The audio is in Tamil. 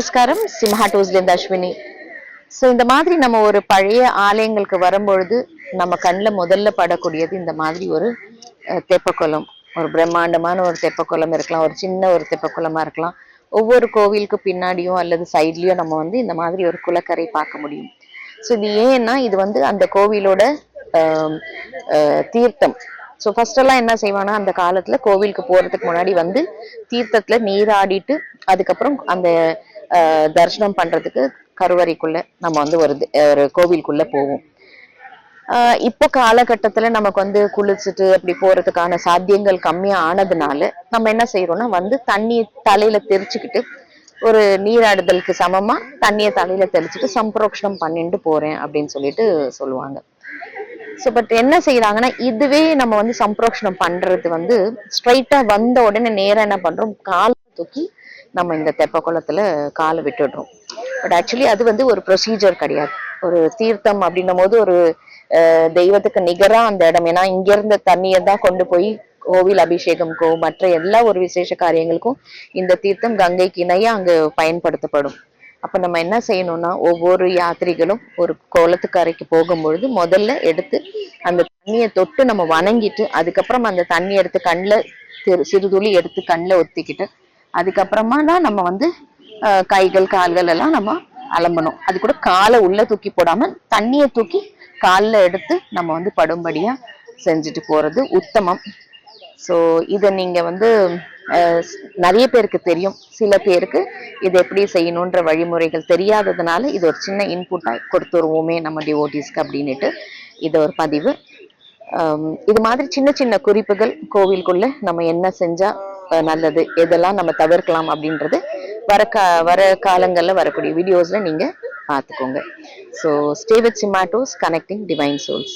நமஸ்காரம். சிம்ஹாட்டோஸ்லேருந்து அஸ்வினி. ஸோ இந்த மாதிரி நம்ம ஒரு பழைய ஆலயங்களுக்கு வரும்பொழுது நம்ம கண்ணில் முதல்ல படக்கூடியது இந்த மாதிரி ஒரு தெப்பக்குளம். ஒரு பிரம்மாண்டமான ஒரு தெப்பக்குளம் இருக்கலாம், ஒரு சின்ன ஒரு தெப்பக்குளமா இருக்கலாம். ஒவ்வொரு கோவிலுக்கு பின்னாடியும் அல்லது சைட்லயும் நம்ம வந்து இந்த மாதிரி ஒரு குளக்கரை பார்க்க முடியும். ஸோ இது ஏன்னா இது வந்து அந்த கோவிலோட தீர்த்தம். ஸோ ஃபர்ஸ்ட் எல்லாம் என்ன செய்வானா, அந்த காலத்துல கோவிலுக்கு போறதுக்கு முன்னாடி வந்து தீர்த்தத்துல நீராடிட்டு அதுக்கப்புறம் அந்த தரிசனம் பண்றதுக்கு கருவறைக்குள்ள நம்ம வந்து ஒரு கோவிலுக்குள்ள போவோம். இப்போ காலகட்டத்துல நமக்கு வந்து குளிச்சுட்டு அப்படி போறதுக்கான சாத்தியங்கள் கம்மியா ஆனதுனால நம்ம என்ன செய்யறோம்னா வந்து தண்ணி தலையில தெரிச்சுக்கிட்டு ஒரு நீராடுதலுக்கு சமமா தண்ணியை தலையில தெளிச்சுட்டு சம்பரோக்ஷணம் பண்ணிட்டு போறேன் அப்படின்னு சொல்லிட்டு சொல்லுவாங்க. ஸோ பட் என்ன செய்யறாங்கன்னா, இதுவே நம்ம வந்து சம்பரோக்ஷணம் பண்றது வந்து ஸ்ட்ரைட்டா வந்த உடனே நேரம் என்ன பண்றோம், காலை தூக்கி நம்ம இந்த தெப்ப குளத்துல காலை விட்டுடுறோம். பட் ஆக்சுவலி அது வந்து ஒரு ப்ரொசீஜர் கிடையாது. ஒரு தீர்த்தம் அப்படின்னும் போது ஒரு தெய்வத்துக்கு நிகரா அந்த இடம். ஏன்னா இங்க இருந்த தண்ணியை தான் கொண்டு போய் கோவில் அபிஷேகம்க்கோ மற்ற எல்லா ஒரு விசேஷ காரியங்களுக்கும் இந்த தீர்த்தம் கங்கைக்கு இணையா அங்கு பயன்படுத்தப்படும். அப்ப நம்ம என்ன செய்யணும்னா, ஒவ்வொரு யாத்திரிகளும் ஒரு குளத்துக்கரைக்கு போகும்பொழுது முதல்ல எடுத்து அந்த தண்ணியை தொட்டு நம்ம வணங்கிட்டு அதுக்கப்புறம் அந்த தண்ணி எடுத்து கண்ணில் சிறுதுளி எடுத்து கண்ணில் ஒத்திக்கிட்டு அதுக்கப்புறமா தான் நம்ம வந்து கைகள் கால்கள் எல்லாம் நம்ம அலம்பணும். அது கூட காலை உள்ள தூக்கி போடாம தண்ணியை தூக்கி காலில் எடுத்து நம்ம வந்து படும்படியா செஞ்சுட்டு போறது உத்தமம். ஸோ இதை நீங்க வந்து நிறைய பேருக்கு தெரியும், சில பேருக்கு இது எப்படி செய்யணுன்ற வழிமுறைகள் தெரியாததுனால இது ஒரு சின்ன இன்புட்டா கொடுத்துருவோமே நம்ம டிவோட்டிஸ்க்கு அப்படின்னுட்டு இது ஒரு பதிவு. இது மாதிரி சின்ன சின்ன குறிப்புகள் கோவிலுக்குள்ள நம்ம என்ன செஞ்சா நல்லது, எதெல்லாம் நம்ம தவிர்க்கலாம் அப்படின்றது வர காலங்கள்ல வரக்கூடிய வீடியோஸ்ல நீங்க பார்த்துக்கோங்க. So stay with Simhatos, connecting divine souls.